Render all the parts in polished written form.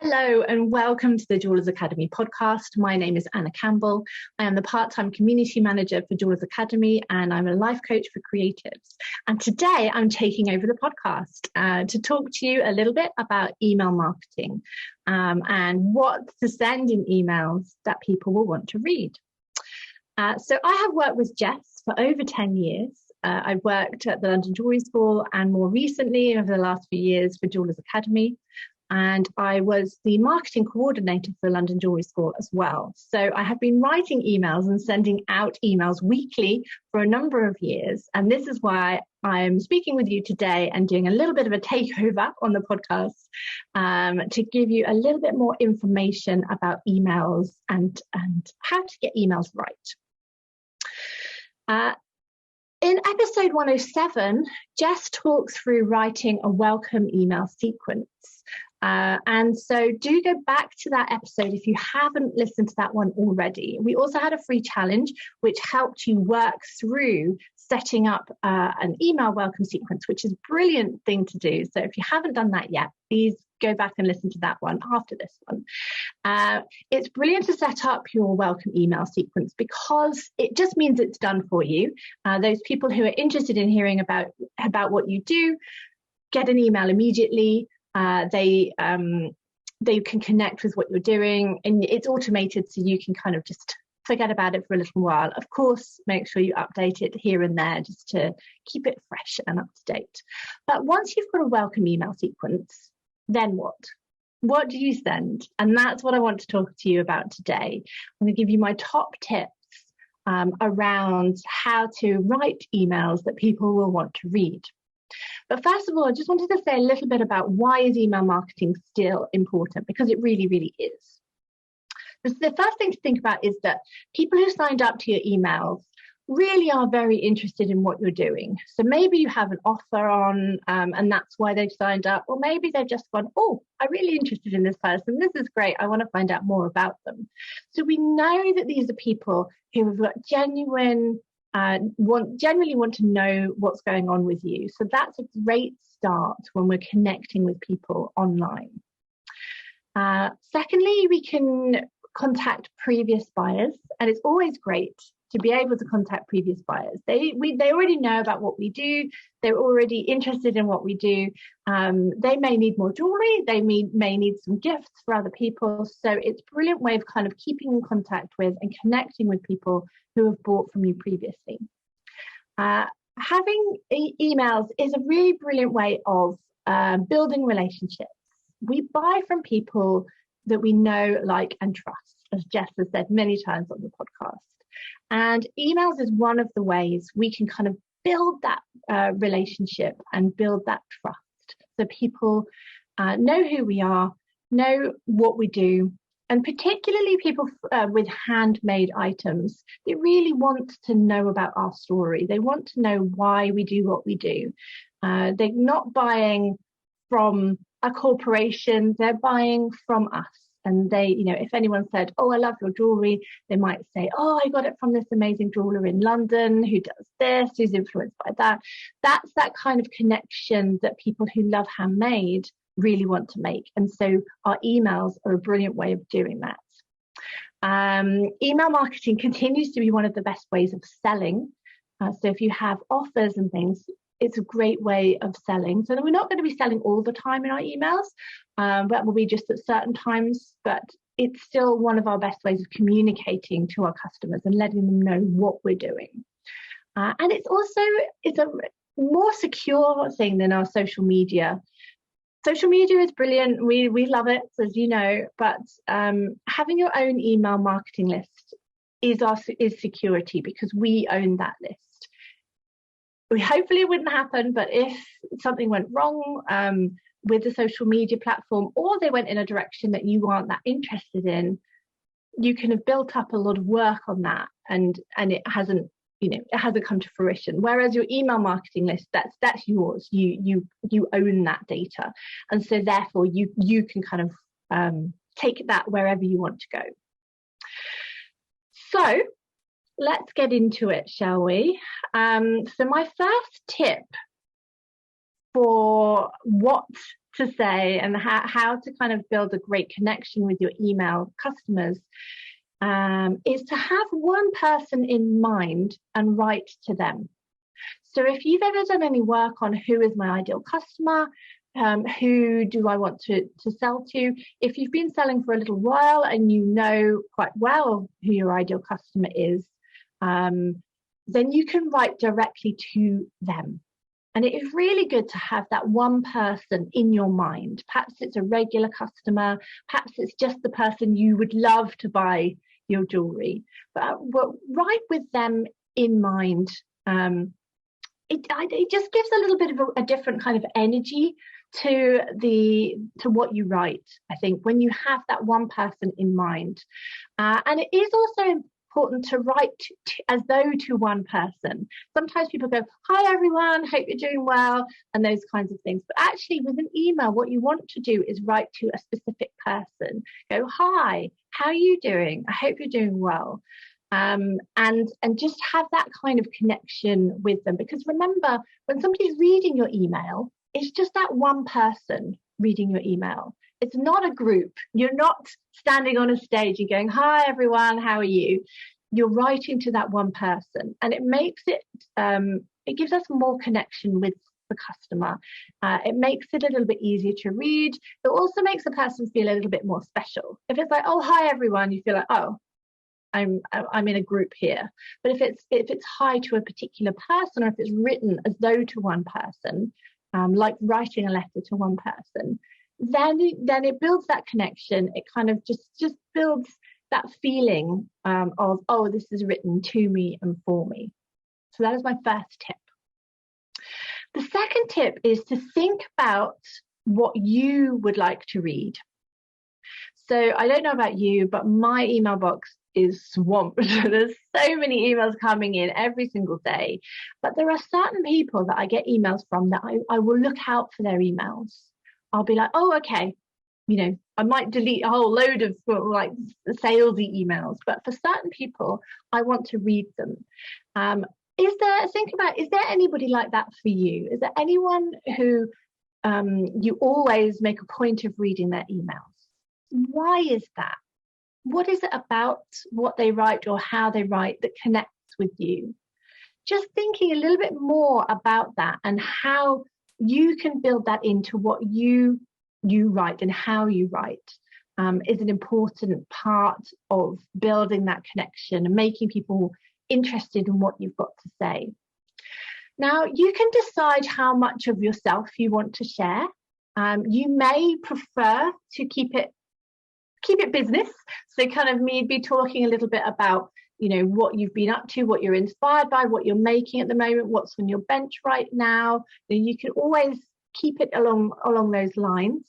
Hello and welcome to the Jewelers Academy podcast. My name is Anna Campbell. I am the part-time community manager for Jewelers Academy and I'm a life coach for creatives. And today I'm taking over the podcast to talk to you a little bit about email marketing and what to send in emails that people will want to read. So I have worked with Jess for over 10 years. I've worked at the London Jewellery School and more recently over the last few years for Jewelers Academy. And I was the marketing coordinator for London Jewellery School as well. So I have been writing emails and sending out emails weekly for a number of years. And this is why I'm speaking with you today and doing a little bit of a takeover on the podcast to give you a little bit more information about emails and how to get emails right. In episode 107, Jess talks through writing a welcome email sequence. And so do go back to that episode if you haven't listened to that one already. We also had a free challenge which helped you work through setting up an email welcome sequence, which is a brilliant thing to do. So if you haven't done that yet, please go back and listen to that one after this one. It's brilliant to set up your welcome email sequence because it just means it's done for you. Those people who are interested in hearing about what you do get an email immediately. They can connect with what you're doing and it's automated, so you can kind of just forget about it for a little while. Of course, make sure you update it here and there just to keep it fresh and up to date. But once you've got a welcome email sequence, then what? What do you send? And that's what I want to talk to you about today. I'm going to give you my top tips around how to write emails that people will want to read. But first of all, I just wanted to say a little bit about why is email marketing still important, because it really, really is. The first thing to think about is that people who signed up to your emails really are very interested in what you're doing. So maybe you have an offer on and that's why they've signed up, or maybe they've just gone, oh, I'm really interested in this person. This is great. I want to find out more about them. So we know that these are people who have got genuinely want to know what's going on with you. So that's a great start when we're connecting with people online. Secondly, we can contact previous buyers, and it's always great to be able to contact previous buyers. They already know about what we do. They're already interested in what we do. They may need more jewelry. They may need some gifts for other people. So it's a brilliant way of kind of keeping in contact with and connecting with people who have bought from you previously. Having emails is a really brilliant way of building relationships. We buy from people that we know, like, and trust, as Jess has said many times on the podcast. And emails is one of the ways we can kind of build that relationship and build that trust. So people know who we are, know what we do, and particularly people with handmade items, they really want to know about our story. They want to know why we do what we do. They're not buying from a corporation, they're buying from us. And they, if anyone said, oh, I love your jewelry, they might say, oh, I got it from this amazing jeweler in London who does this, who's influenced by that. That's that kind of connection that people who love handmade really want to make. And so our emails are a brilliant way of doing that. Email marketing continues to be one of the best ways of selling. So if you have offers and things, it's a great way of selling. So we're not going to be selling all the time in our emails. That will be just at certain times, but it's still one of our best ways of communicating to our customers and letting them know what we're doing. And it's a more secure thing than our social media. Social media is brilliant. We love it, as you know, but having your own email marketing list is security, because we own that list. Hopefully it wouldn't happen, but if something went wrong with the social media platform, or they went in a direction that you aren't that interested in, you can have built up a lot of work on that, and it hasn't come to fruition. Whereas your email marketing list, that's yours. You own that data, and so therefore you can kind of take that wherever you want to go. So let's get into it, shall we? So my first tip for what to say and how to kind of build a great connection with your email customers is to have one person in mind and write to them. So if you've ever done any work on who is my ideal customer, who do I want to sell to, if you've been selling for a little while and you know quite well who your ideal customer is, then you can write directly to them. And it is really good to have that one person in your mind. Perhaps it's a regular customer, perhaps it's just the person you would love to buy your jewelry, but write with them in mind. It just gives a little bit of a different kind of energy to what you write, I think, when you have that one person in mind. And it is also important to write as though to one person. Sometimes people go, hi everyone, hope you're doing well, and those kinds of things. But actually with an email, what you want to do is write to a specific person. Go, hi, how are you doing? I hope you're doing well. And just have that kind of connection with them. Because remember, when somebody's reading your email, it's just that one person reading your email. It's not a group. You're not standing on a stage and going, hi everyone, how are you? You're writing to that one person, and it makes it, it gives us more connection with the customer. It makes it a little bit easier to read. It also makes the person feel a little bit more special. If it's like, oh, hi everyone, you feel like, oh, I'm in a group here. But if it's hi to a particular person, or if it's written as though to one person, like writing a letter to one person, then it builds that connection. It kind of just builds that feeling of, oh, this is written to me and for me. So that is my first tip. The second tip is to think about what you would like to read. So I don't know about you, but my email box is swamped. There's so many emails coming in every single day. But there are certain people that I get emails from that I will look out for their emails. I'll be like, oh, okay. You know, I might delete a whole load of like salesy emails, but for certain people, I want to read them. Is there anybody like that for you? Is there anyone who you always make a point of reading their emails? Why is that? What is it about what they write or how they write that connects with you? Just thinking a little bit more about that and how you can build that into what you write and how you write is an important part of building that connection and making people interested in what you've got to say. Now, you can decide how much of yourself you want to share. You may prefer to keep it business. So kind of me be talking a little bit about, you know, what you've been up to, what you're inspired by, what you're making at the moment, what's on your bench right now. You can always keep it along those lines.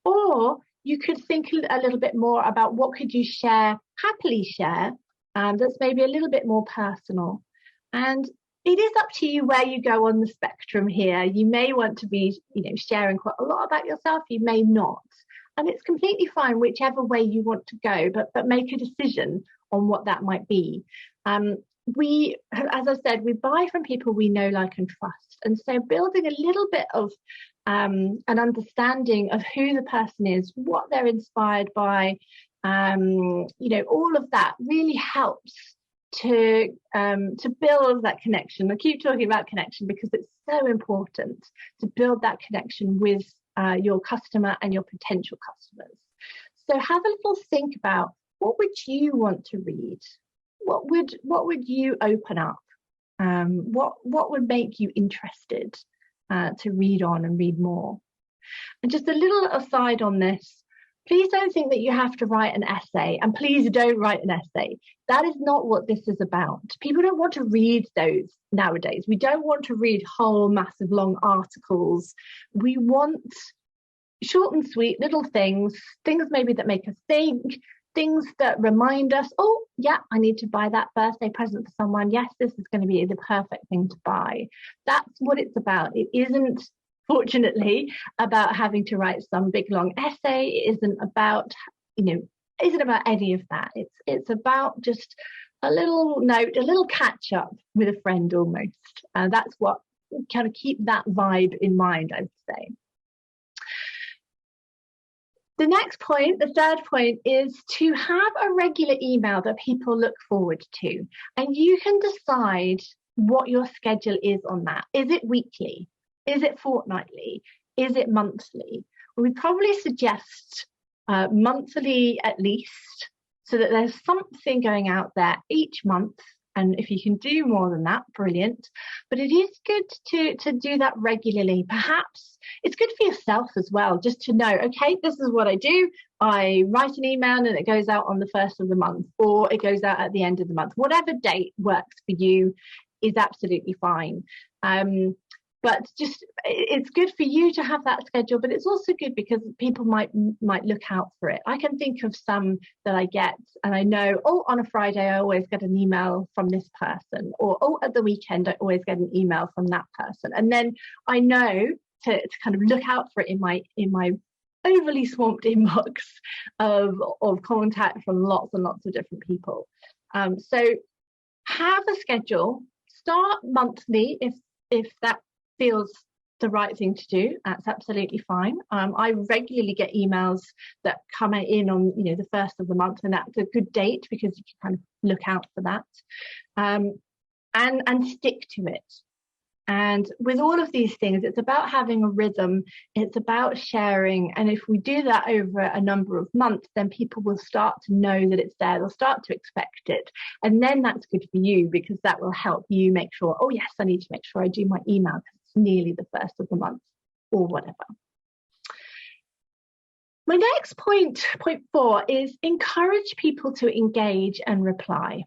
Or you could think a little bit more about what could you happily share that's maybe a little bit more personal. And it is up to you where you go on the spectrum here. You may want to be, you know, sharing quite a lot about yourself. You may not. And it's completely fine whichever way you want to go, but make a decision on what that might be. We, as I said, we buy from people we know, like, and trust. And so building a little bit of an understanding of who the person is, what they're inspired by, you know, all of that really helps to build that connection. I keep talking about connection because it's so important to build that connection with your customer and your potential customers. So have a little think about, what would you want to read? What would you open up? What would make you interested to read on and read more? And just a little aside on this, please don't think that you have to write an essay, and please don't write an essay. That is not what this is about. People don't want to read those nowadays. We don't want to read whole massive long articles. We want short and sweet little things maybe that make us think, things that remind us, oh yeah, I need to buy that birthday present for someone. Yes, this is going to be the perfect thing to buy. That's what it's about. It isn't, fortunately, about having to write some big long essay. It isn't about, isn't about any of that. It's about just a little note, a little catch up with a friend almost. That's what kind of keep that vibe in mind, I would say. The next point, the third point, is to have a regular email that people look forward to. And you can decide what your schedule is on that. Is it weekly? Is it fortnightly? Is it monthly? We'd probably suggest monthly at least, so that there's something going out there each month. And if you can do more than that, brilliant. But it is good to do that regularly. Perhaps it's good for yourself as well, just to know, okay, this is what I do. I write an email and it goes out on the 1st of the month, or it goes out at the end of the month. Whatever date works for you is absolutely fine. But just, it's good for you to have that schedule, but it's also good because people might look out for it. I can think of some that I get, and I know, oh, on a Friday I always get an email from this person, or oh, at the weekend I always get an email from that person, and then I know to kind of look out for it in my overly swamped inbox of contact from lots and lots of different people. So have a schedule. Start monthly if that feels the right thing to do. That's absolutely fine. I regularly get emails that come in on the 1st of the month, and that's a good date because you can kind of look out for that, and stick to it. And with all of these things, it's about having a rhythm, it's about sharing, and if we do that over a number of months, then people will start to know that it's there, they'll start to expect it, and then that's good for you because that will help you make sure, oh yes, I need to make sure I do my email because it's nearly the 1st of the month or whatever. My next point 4, is encourage people to engage and reply.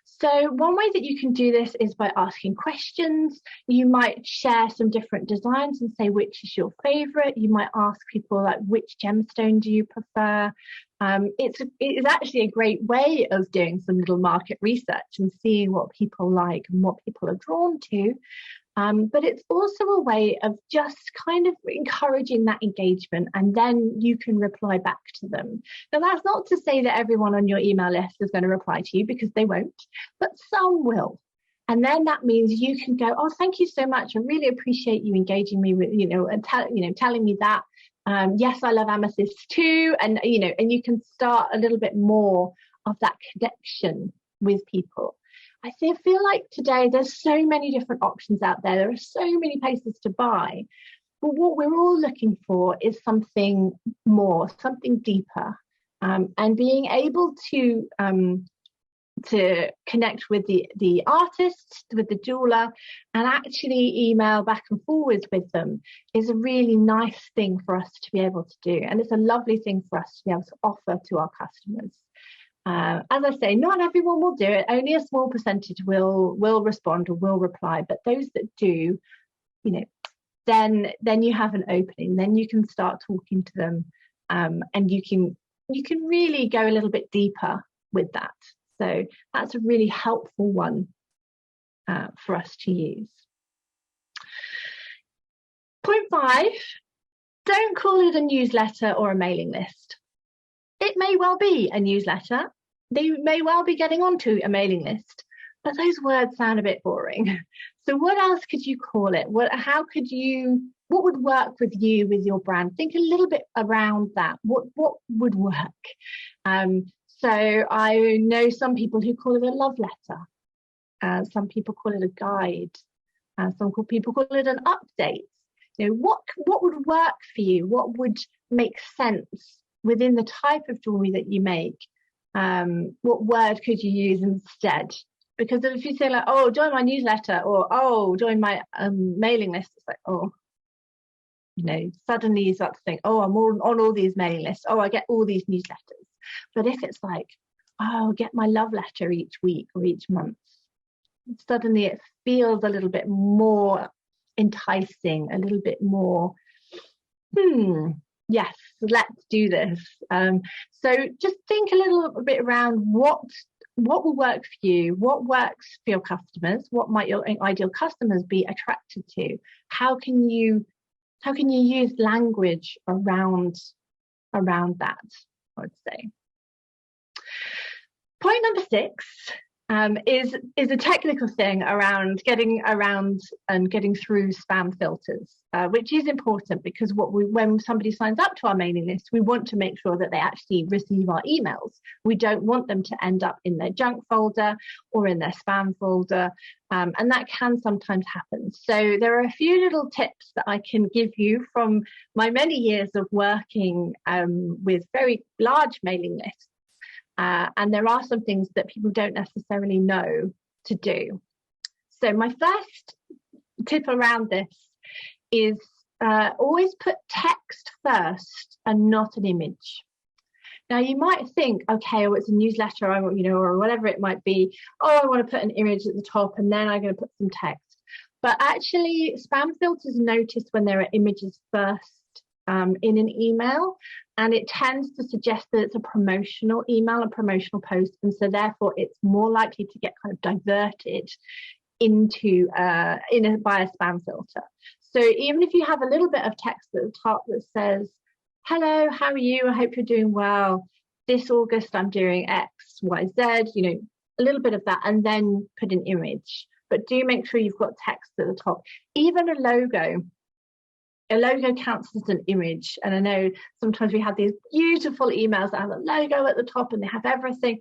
So one way that you can do this is by asking questions. You might share some different designs and say which is your favorite. You might ask people like, which gemstone do you prefer? It is actually a great way of doing some little market research and seeing what people like and what people are drawn to. But it's also a way of just kind of encouraging that engagement, and then you can reply back to them. Now, that's not to say that everyone on your email list is going to reply to you, because they won't, but some will. And then that means you can go, oh, thank you so much. I really appreciate you engaging me with, and telling me that. Yes, I love amethyst too. And, and you can start a little bit more of that connection with people. I feel like today there's so many different options out there. There are so many places to buy. But what we're all looking for is something more, something deeper, and being able to connect with the artist, with the jeweler, and actually email back and forwards with them is a really nice thing for us to be able to do. And it's a lovely thing for us to be able to offer to our customers. As I say, not everyone will do it. Only a small percentage will respond or will reply. But those that do, then you have an opening. Then you can start talking to them, and you can really go a little bit deeper with that. So that's a really helpful one for us to use. Point 5, don't call it a newsletter or a mailing list. It may well be a newsletter. They may well be getting onto a mailing list, but those words sound a bit boring. So what else could you call it? What would work with you, with your brand? Think a little bit around that. What would work? So I know some people who call it a love letter. Some people call it a guide. Some people call it an update. What would work for you? What would make sense within the type of jewelry that you make? What word could you use instead? Because if you say like, oh, join my newsletter, or oh, join my mailing list, it's like, oh, suddenly you start to think, oh, I'm on all these mailing lists. Oh, I get all these newsletters. But if it's like, oh, get my love letter each week or each month, suddenly it feels a little bit more enticing, a little bit more, yes, let's do this. So just think a little bit around what will work for you, what works for your customers, what might your ideal customers be attracted to. How can you use language around that, I would say. Point number 6, is a technical thing around getting through spam filters, which is important because when somebody signs up to our mailing list, we want to make sure that they actually receive our emails. We don't want them to end up in their junk folder or in their spam folder, and that can sometimes happen. So there are a few little tips that I can give you from my many years of working with very large mailing lists. And there are some things that people don't necessarily know to do. So my first tip around this is always put text first and not an image. Now you might think, okay, well, it's a newsletter, or whatever it might be. Oh, I want to put an image at the top and then I'm going to put some text. But actually, spam filters notice when there are images first in an email, and it tends to suggest that it's a promotional email, a promotional post, and so therefore it's more likely to get kind of diverted into by a spam filter. So even if you have a little bit of text at the top that says, "Hello, how are you? I hope you're doing well. This August I'm doing X, Y, Z," a little bit of that, and then put an image. But do make sure you've got text at the top. Even a logo. A logo counts as an image, and I know sometimes we have these beautiful emails that have a logo at the top and they have everything.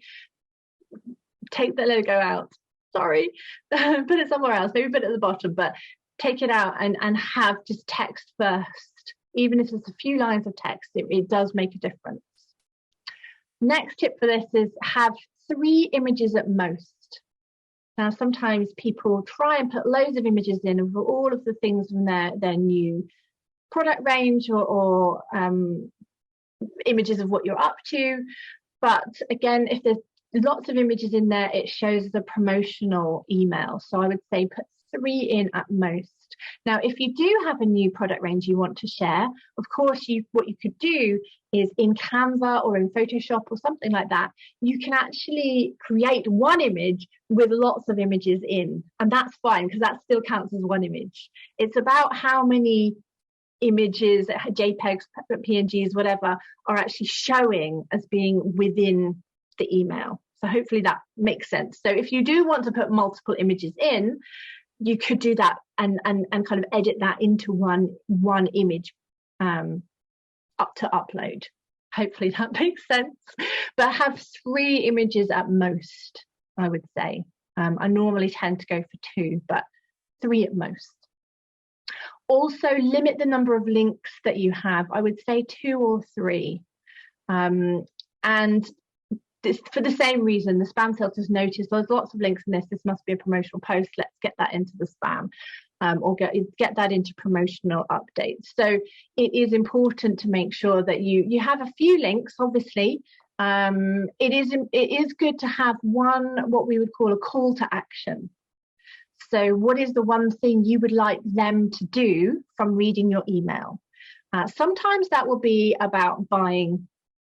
Take the logo out. Sorry, put it somewhere else. Maybe put it at the bottom, but take it out and have just text first. Even if it's a few lines of text, it does make a difference. Next tip for this is have 3 images at most. Now, sometimes people try and put loads of images in of all of the things from their new product range or images of what you're up to, but again, if there's lots of images in there, it shows as a promotional email. So I would say put 3 in at most. Now, if you do have a new product range you want to share, of course, what you could do is in Canva or in Photoshop or something like that, you can actually create one image with lots of images in, and that's fine because that still counts as one image. It's about how many images, JPEGs, PNGs, whatever, are actually showing as being within the email. So hopefully that makes sense. So if you do want to put multiple images in, you could do that and kind of edit that into one image up to upload. Hopefully that makes sense. But have 3 images at most, I would say. I normally tend to go for 2, but 3 at most. Also, limit the number of links that you have. I would say 2 or 3. And this, for the same reason, the spam filters notice there's lots of links in this. This must be a promotional post. Let's get that into the spam or get that into promotional updates. So it is important to make sure that you have a few links, obviously. It is good to have what we would call a call to action. So what is the one thing you would like them to do from reading your email? Sometimes that will be about buying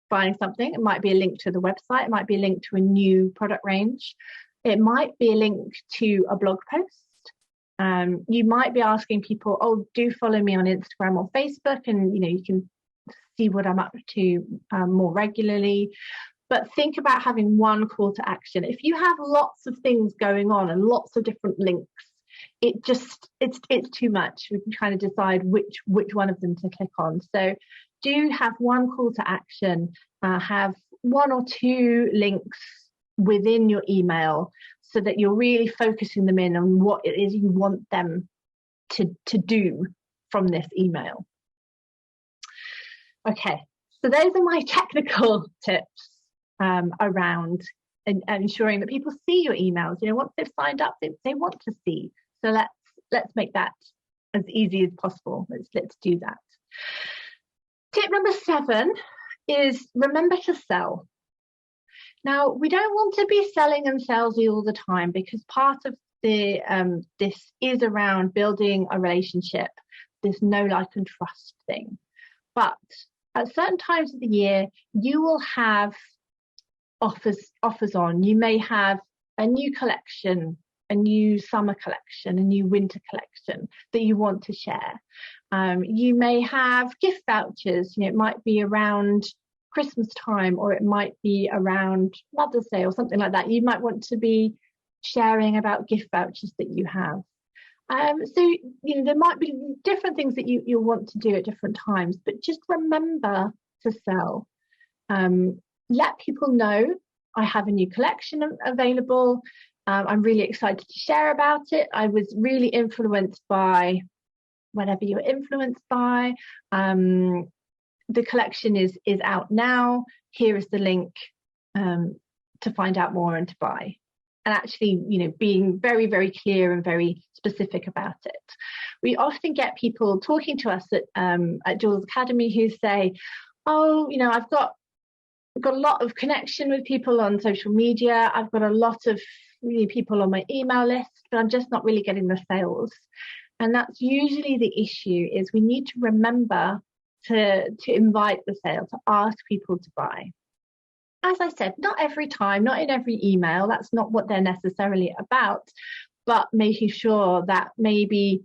something. It might be a link to the website. It might be a link to a new product range. It might be a link to a blog post. You might be asking people, oh, do follow me on Instagram or Facebook, and you can see what I'm up to more regularly. But think about having one call to action. If you have lots of things going on and lots of different links, it's too much. We can kind of decide which one of them to click on. So do have one call to action, have 1 or 2 links within your email so that you're really focusing them in on what it is you want them to do from this email. Okay, so those are my technical tips around ensuring that people see your emails. Once they've signed up, they want to see. So let's make that as easy as possible. Let's do that. Tip number 7 is remember to sell. Now, we don't want to be selling and salesy all the time, because part of this is around building a relationship, this know, like, and trust thing. But at certain times of the year, you will have offers on. You may have a new collection, a new summer collection, a new winter collection that you want to share. You may have gift vouchers. It might be around Christmas time, or it might be around Mother's Day or something like that. You might want to be sharing about gift vouchers that you have. So, there might be different things that you'll want to do at different times, but just remember to sell. Let people know I have a new collection available. I'm really excited to share about it. I was really influenced by whatever you're influenced by. The collection is out now. Here is the link to find out more and to buy. And actually, being very, very clear and very specific about it. We often get people talking to us at Jules Academy who say, oh, I've got a lot of connection with people on social media. I've got a lot of people on my email list, but I'm just not really getting the sales. And that's usually the issue, is we need to remember to invite the sale, to ask people to buy. As I said, not every time, not in every email. That's not what they're necessarily about, but making sure that maybe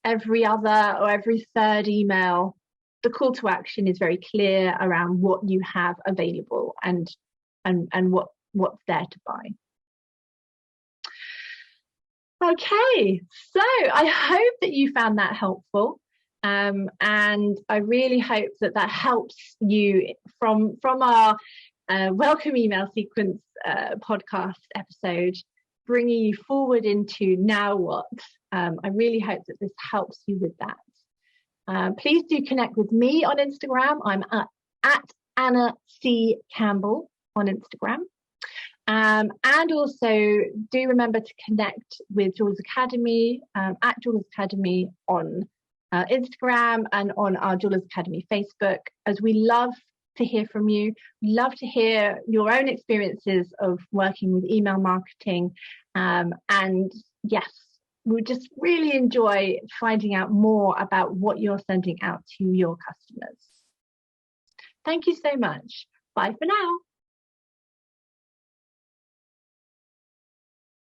every other or every third email, the call to action is very clear around what you have available and what's there to buy. Okay, so I hope that you found that helpful. And I really hope that helps you from our welcome email sequence podcast episode, bringing you forward into now what. I really hope that this helps you with that. Please do connect with me on Instagram. I'm at Anna C. Campbell on Instagram. And also do remember to connect with Jules Academy at Jules Academy on Instagram and on our Jules Academy Facebook, as we love to hear from you. We love to hear your own experiences of working with email marketing. And yes, we just really enjoy finding out more about what you're sending out to your customers. Thank you so much. Bye for now.